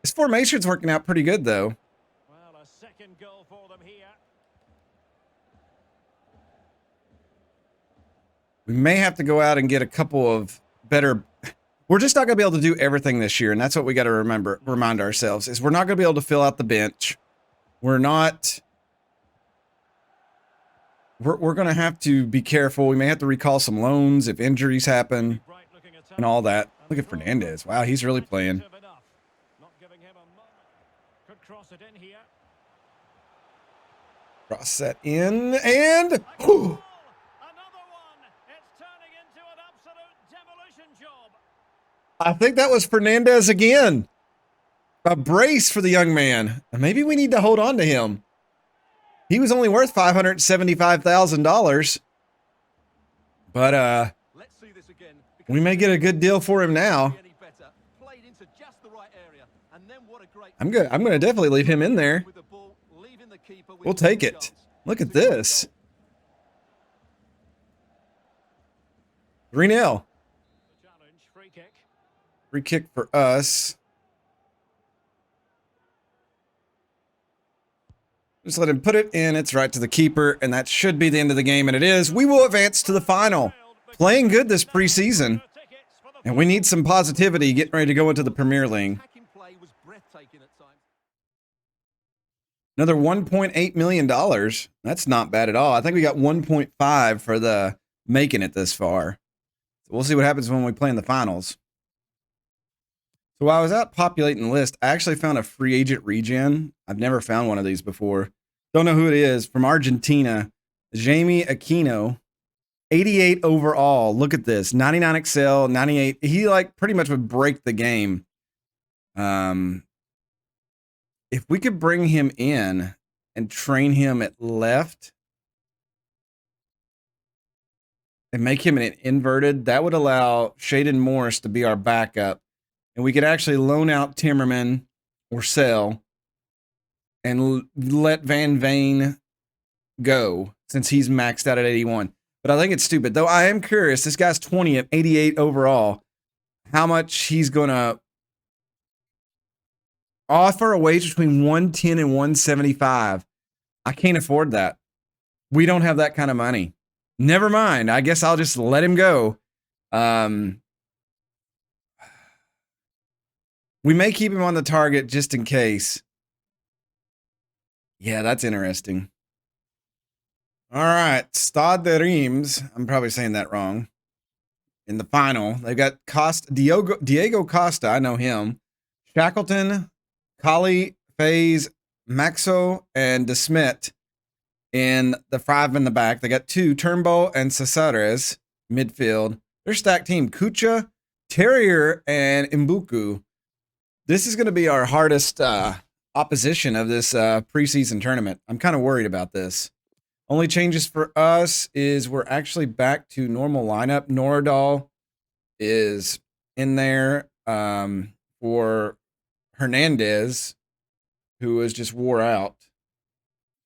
This formation's working out pretty good, though. Well, a second goal for them here. We may have to go out and get a couple of better... We're just not going to be able to do everything this year, and that's what we got to remind ourselves, is we're not going to be able to fill out the bench. We're not... We're going to have to be careful. We may have to recall some loans if injuries happen and all that. Look at Fernandez. Wow, he's really playing. Cross that in, and... Ooh. I think that was Fernandez again. A brace for the young man. Maybe we need to hold on to him. He was only worth $575,000. But we may get a good deal for him now. I'm good. I'm going to definitely leave him in there. We'll take it. Look at this. 3-0. Free kick for us. Just let him put it in. It's right to the keeper, and that should be the end of the game, and it is. We will advance to the final. Playing good this preseason, and we need some positivity getting ready to go into the Premier League. Another $1.8 million. That's not bad at all. I think we got 1.5 for the making it this far. So we'll see what happens when we play in the finals. So while I was out populating the list, I actually found a free agent regen. I've never found one of these before. Don't know who it is. From Argentina, Jamie Aquino, 88 overall. Look at this, 99 Excel, 98. He like pretty much would break the game. If we could bring him in and train him at left and make him an inverted, that would allow Shaden Morris to be our backup. And we could actually loan out Timmerman or sell and let Van Veen go. since he's maxed out at 81. But I think it's stupid. Though I am curious, this guy's 20 at 88 overall, how much he's going to offer a wage between 110 and 175. I can't afford that. We don't have that kind of money. Never mind. I guess I'll just let him go. We may keep him on the target just in case. Yeah, that's interesting. All right, Stade Reims. I'm probably saying that wrong. In the final, they've got Diego Costa. I know him. Shackleton, Colley, Faze, Maxo, and DeSmit in the 5 in the back. They got 2, Turnbull and Cesares, midfield. They're stacked team. Kucha, Terrier, and Mbuku. This is going to be our hardest opposition of this preseason tournament. I'm kind of worried about this. Only changes for us is we're actually back to normal lineup. Noradal is in there for Hernandez, who was just wore out.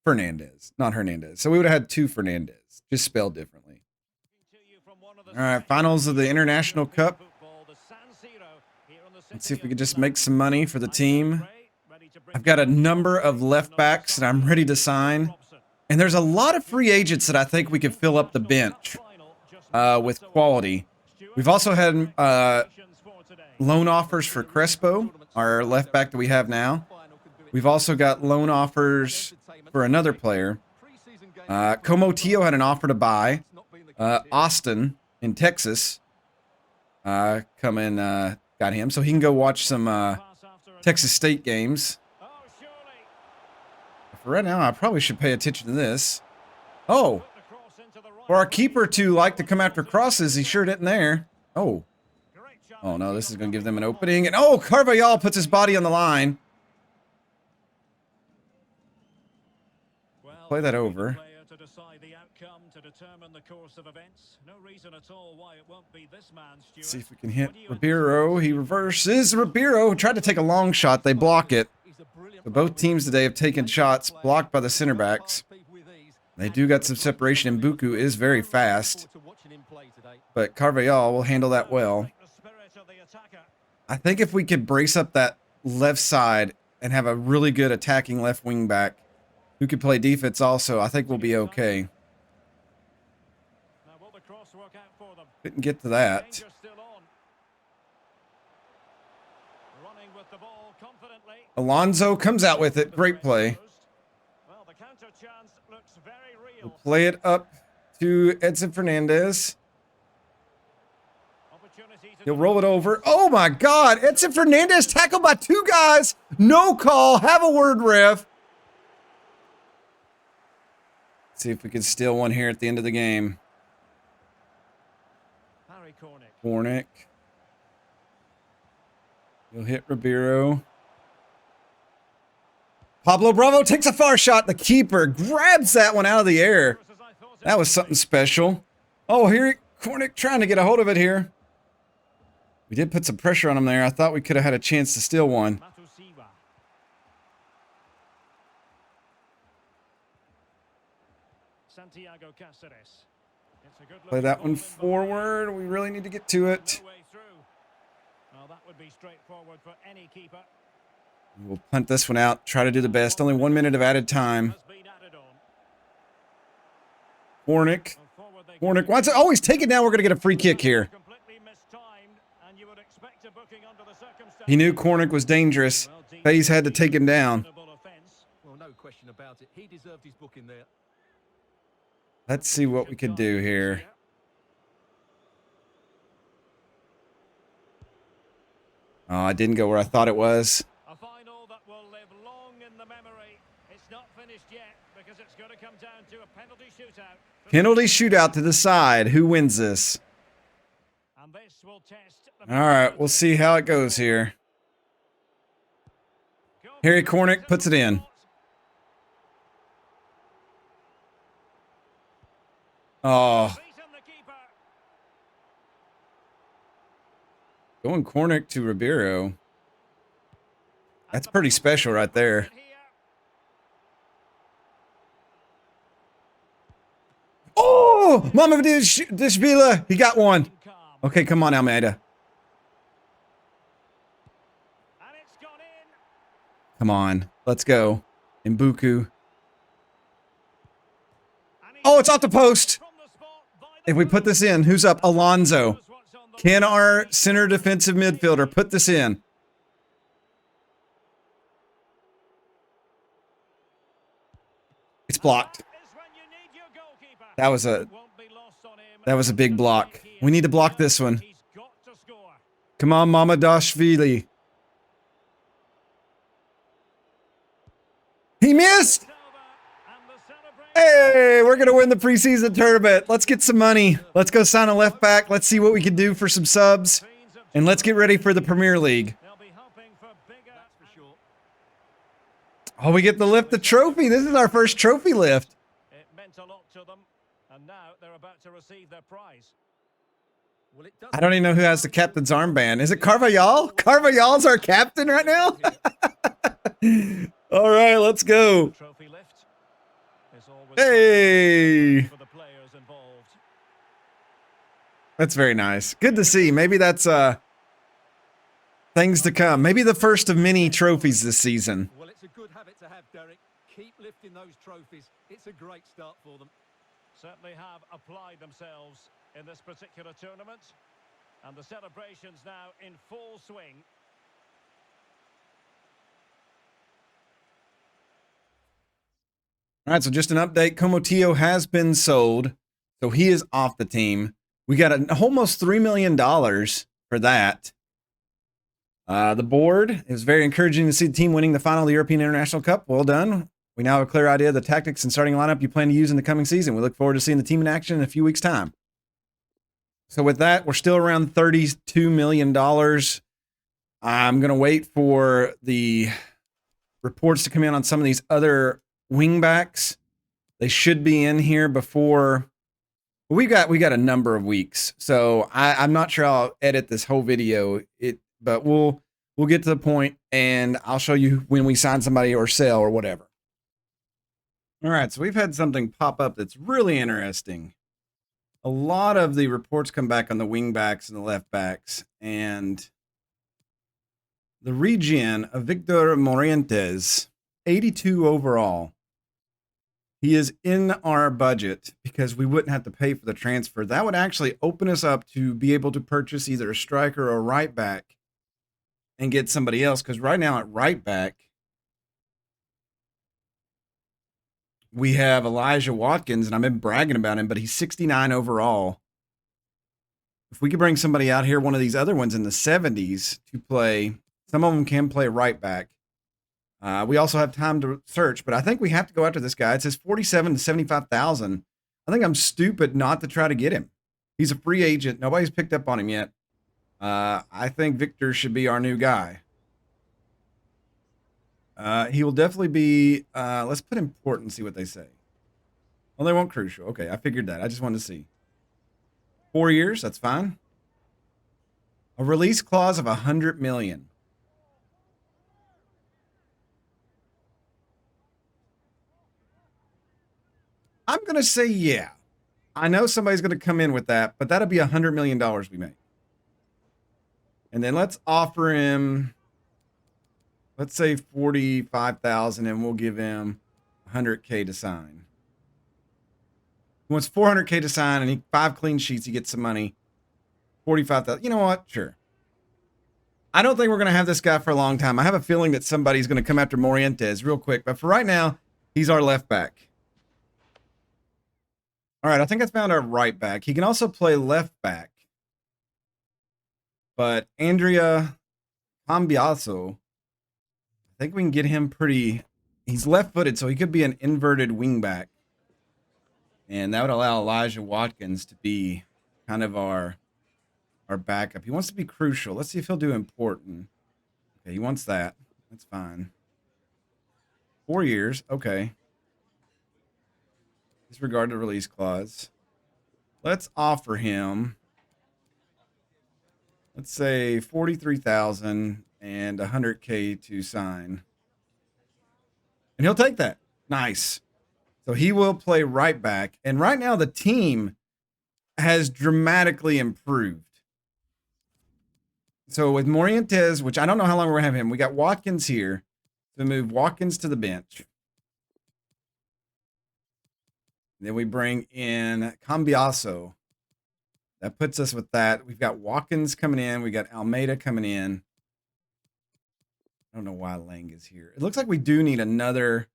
Fernandez, not Hernandez. So we would have had 2 Fernandez, just spelled differently. All right, finals of the International Cup. Let's see if we could just make some money for the team. I've got a number of left backs that I'm ready to sign. And there's a lot of free agents that I think we could fill up the bench with quality. We've also had loan offers for Crespo, our left back that we have now. We've also got loan offers for another player. Como Tio had an offer to buy. Austin in Texas got him. So he can go watch some Texas State games. For right now, I probably should pay attention to this. Oh, for our keeper to like to come after crosses, he sure didn't there. Oh. Oh, no, this is going to give them an opening. And, oh, Carvajal puts his body on the line. Play that over. Let's see if we can hit Ribeiro. He reverses. Ribeiro tried to take a long shot. They block it. So both teams today have taken shots blocked by the center backs. They do got some separation, and Mbuku is very fast. But Carvajal will handle that well. I think if we could brace up that left side and have a really good attacking left wing back who could play defense also, I think we'll be okay. Couldn't get to that. Alonso comes out with it. Great play. We'll play it up to Edson Fernandez. He'll roll it over. Oh my God! Edson Fernandez tackled by 2 guys. No call. Have a word, ref. Let's see if we can steal one here at the end of the game. Cornick. He'll hit Ribeiro. Pablo Bravo takes a far shot. The keeper grabs that one out of the air. That was something special. Oh, here Cornick trying to get a hold of it here. We did put some pressure on him there. I thought we could have had a chance to steal one. Play that one forward. We really need to get to it. We'll punt this one out. Try to do the best. Only 1 minute of added time. Warnick. Warnick wants it. Oh, he's taken down. We're going to get a free kick here. He knew Cornick was dangerous. Faze had to take him down. Well, no question about it. He deserved his booking there. Let's see what we could do here. Oh, I didn't go where I thought it was. A final that will live long in the memory. It's not finished yet because it's going to come down to a penalty shootout. Penalty shootout to the side. Who wins this? And this will test All right, we'll see how it goes here. Harry Cornick puts it in. Oh. Going Cornick to Ribeiro. That's pretty special right there. Oh, Mama Dishvila. He got one. Calm. Okay, come on, Almeida. And it's gone in. Come on. Let's go. Mbuku. And he's Oh, it's off the post. from the spot by the If we put this in, who's up? Alonso. knows what's on the Can line. our center defensive midfielder put this in? It's blocked. Is when you need your goalkeeper. That was a It won't be lost on him. that was a big block. We need to block this one. He's got to score. Come on, Mama Dashvili. He missed. It's over, and the celebration. Hey, we're going to win the preseason tournament. Let's get some money. Let's go sign a left back. Let's see what we can do for some subs. Scenes of And let's get ready for the Premier League. They'll be hoping for bigger. That's for sure. Oh, we get to lift the trophy. This is our first trophy lift. It meant a lot to them, and now they're about to receive their prize. Well, it does. I don't even know who has the captain's armband. Is it Carvajal? Carvajal's our captain right now? All right, let's go. Trophy lift is always Hey, for the players involved. that's very nice. Good to see. Maybe that's things to come. Maybe the first of many trophies this season. Well, it's a good habit to have, Derek. Keep lifting those trophies. It's a great start for them. Certainly have applied themselves in this particular tournament, and the celebrations now in full swing. All right, so just an update. Comotillo has been sold, so he is off the team. We got almost $3 million for that. The board, it was very encouraging to see the team winning the final of the European International Cup. Well done. We now have a clear idea of the tactics and starting lineup you plan to use in the coming season. We look forward to seeing the team in action in a few weeks' time. So with that, we're still around $32 million. I'm going to wait for the reports to come in on some of these other wingbacks. They should be in here before we got a number of weeks. So I'm not sure I'll edit this whole video. But we'll get to the point and I'll show you when we sign somebody or sell or whatever. All right, so we've had something pop up that's really interesting. A lot of the reports come back on the wingbacks and the left backs, and the regen of Victor Morientes, 82 overall. He is in our budget because we wouldn't have to pay for the transfer. That would actually open us up to be able to purchase either a striker or a right back and get somebody else. Because right now at right back, we have Elijah Watkins, and I've been bragging about him, but he's 69 overall. If we could bring somebody out here, one of these other ones in the 70s to play, some of them can play right back. We also have time to search, but I think we have to go after this guy. It says 47 to 75,000. I think I'm stupid not to try to get him. He's a free agent. Nobody's picked up on him yet. I think Victor should be our new guy. He will definitely be, let's put important, see what they say. Well, they won't crucial. Okay, I figured that. I just wanted to see. 4 years, that's fine. A release clause of 100 million. I'm going to say yeah. I know somebody's going to come in with that, but that'll be $100 million we make. And then let's offer him, let's say 45,000, and we'll give him 100K to sign. He wants 400K to sign, and 5 clean sheets, he gets some money. 45,000. You know what? Sure. I don't think we're going to have this guy for a long time. I have a feeling that somebody's going to come after Morientes real quick, but for right now, he's our left back. All right, I think I found our right back. He can also play left back. But Andrea Cambiaso, I think we can get him pretty... He's left-footed, so he could be an inverted wing back. And that would allow Elijah Watkins to be kind of our backup. He wants to be crucial. Let's see if he'll do important. Okay, he wants that. That's fine. 4 years. Okay. Disregard the release clause. Let's offer him, let's say 43,000 and 100K to sign. And he'll take that. Nice. So he will play right back. And right now the team has dramatically improved. So with Morientes, which I don't know how long we're going to have him, we got Watkins here. So move Watkins to the bench. Then we bring in Cambiaso. That puts us with that. We've got Watkins coming in. We got Almeida coming in. I don't know why Lang is here. It looks like we do need another,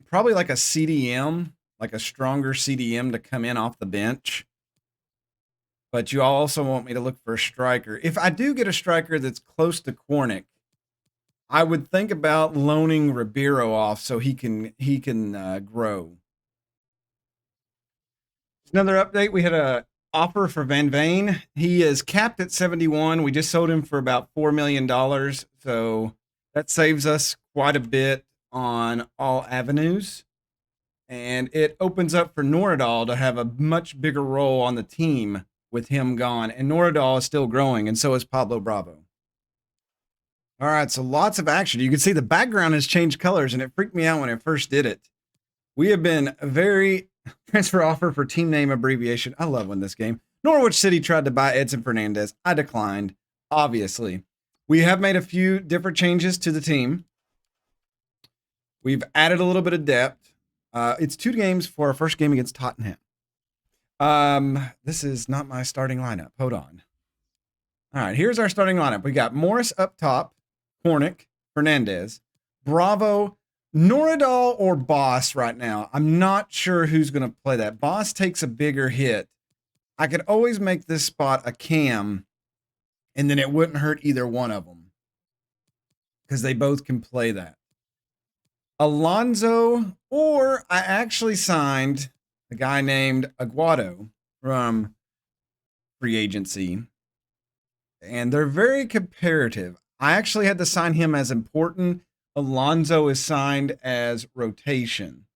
probably like a CDM, like a stronger CDM to come in off the bench. But you also want me to look for a striker. If I do get a striker that's close to Kornick, I would think about loaning Ribeiro off so he can grow. Another update, we had a offer for Van Veen. He is capped at 71. We just sold him for about $4 million. So that saves us quite a bit on all avenues. And it opens up for Nordahl to have a much bigger role on the team with him gone. And Nordahl is still growing, and so is Pablo Bravo. All right, so lots of action. You can see the background has changed colors, and it freaked me out when I first did it. We have been very transfer offer for team name abbreviation. I love when this game. Norwich City tried to buy Edson Fernandez. I declined, obviously. We have made a few different changes to the team. We've added a little bit of depth. It's 2 games for our first game against Tottenham. This is not my starting lineup. Hold on. All right, here's our starting lineup. We got Morris up top, Kornick, Fernandez, Bravo, Nordahl, or Boss right now. I'm not sure who's going to play that. Boss takes a bigger hit. I could always make this spot a cam, and then it wouldn't hurt either one of them because they both can play that. Alonso, or I actually signed a guy named Aguado from free agency, and they're very comparative. I actually had to sign him as important. Alonso is signed as rotation.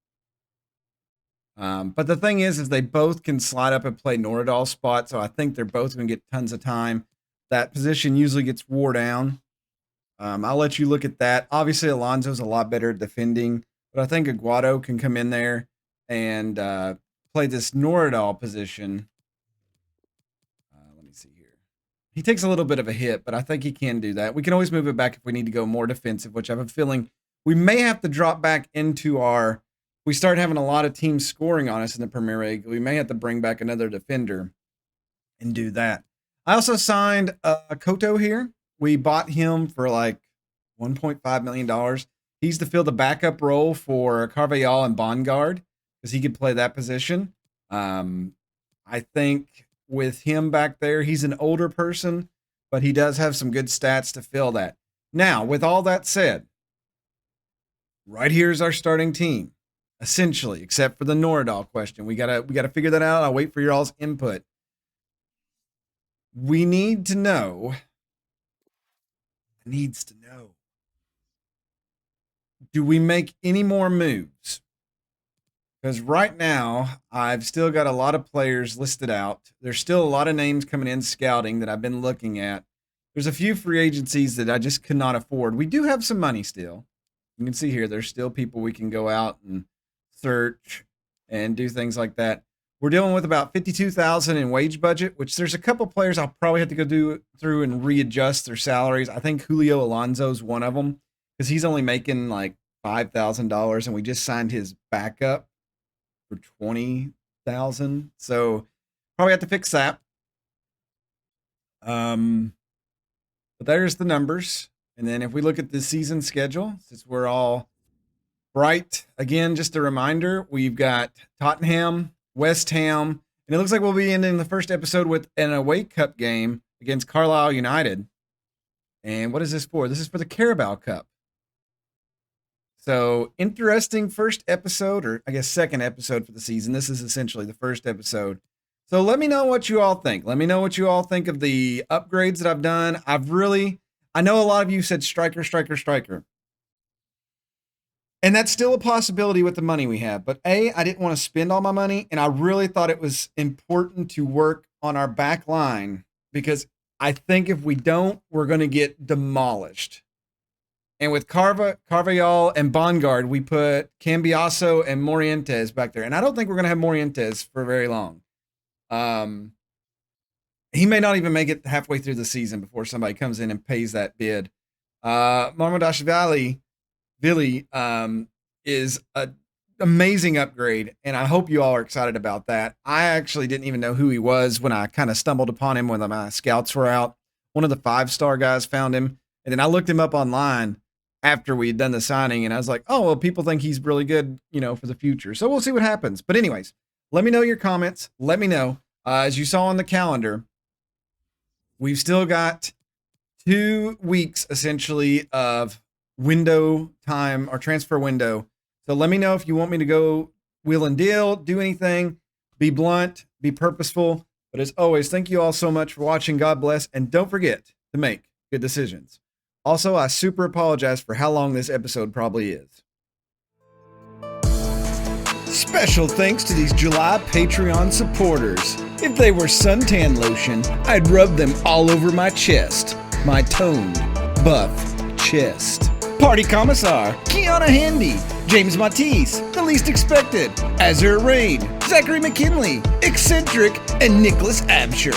But the thing is they both can slide up and play Nordahl's spot, so I think they're both going to get tons of time. That position usually gets wore down. I'll let you look at that. Obviously, Alonso's a lot better at defending, but I think Aguado can come in there and play this Nordahl position. Let me see here. He takes a little bit of a hit, but I think he can do that. We can always move it back if we need to go more defensive, which I have a feeling we may have to drop back into our... We start having a lot of teams scoring on us in the Premier League. We may have to bring back another defender and do that. I also signed Koto here. We bought him for like $1.5 million. He's to fill the backup role for Carvajal and Bongard because he could play that position. I think with him back there, he's an older person, but he does have some good stats to fill that. Now, with all that said, right here is our starting team, essentially, except for the Nordahl question. We gotta figure that out. I'll wait for your all's input. We need to know. Needs to know. Do we make any more moves? Because right now, I've still got a lot of players listed out. There's still a lot of names coming in scouting that I've been looking at. There's a few free agencies that I just could not afford. We do have some money still. You can see here, there's still people we can go out and search and do things like that. We're dealing with about $52,000 in wage budget, which there's a couple players I'll probably have to go through and readjust their salaries. I think Julio Alonso's one of them because he's only making like $5,000, and we just signed his backup for $20,000. So probably have to fix that. But there's the numbers. And then if we look at the season schedule, since we're all bright, again, just a reminder, we've got Tottenham, West Ham, and it looks like we'll be ending the first episode with an away cup game against Carlisle United. And what is this for? This is for the Carabao Cup. So interesting first episode, or I guess second episode for the season. This is essentially the first episode. So let me know what you all think. Let me know what you all think of the upgrades that I've done. I know a lot of you said striker, striker, striker. And that's still a possibility with the money we have. But I didn't want to spend all my money, and I really thought it was important to work on our back line because I think if we don't, we're going to get demolished. And with Carvajal and Bongard, we put Cambiaso and Morientes back there. And I don't think we're going to have Morientes for very long. He may not even make it halfway through the season before somebody comes in and pays that bid. Marmodashvili is an amazing upgrade, and I hope you all are excited about that. I actually didn't even know who he was when I kind of stumbled upon him when my scouts were out. One of the 5-star guys found him, and then I looked him up online after we had done the signing, and I was like, oh, well, people think he's really good, for the future. So we'll see what happens. But anyways, let me know your comments. Let me know. As you saw on the calendar, we've still got 2 weeks, essentially, of window time or transfer window. So let me know if you want me to go wheel and deal, do anything, be blunt, be purposeful. But as always, thank you all so much for watching. God bless. And don't forget to make good decisions. Also, I super apologize for how long this episode probably is. Special thanks to these July Patreon supporters. If they were suntan lotion, I'd rub them all over my chest. My toned, buff chest. Party Commissar, Kiana Handy, James Matisse, The Least Expected, Azure Rain, Zachary McKinley, Eccentric, and Nicholas Absher.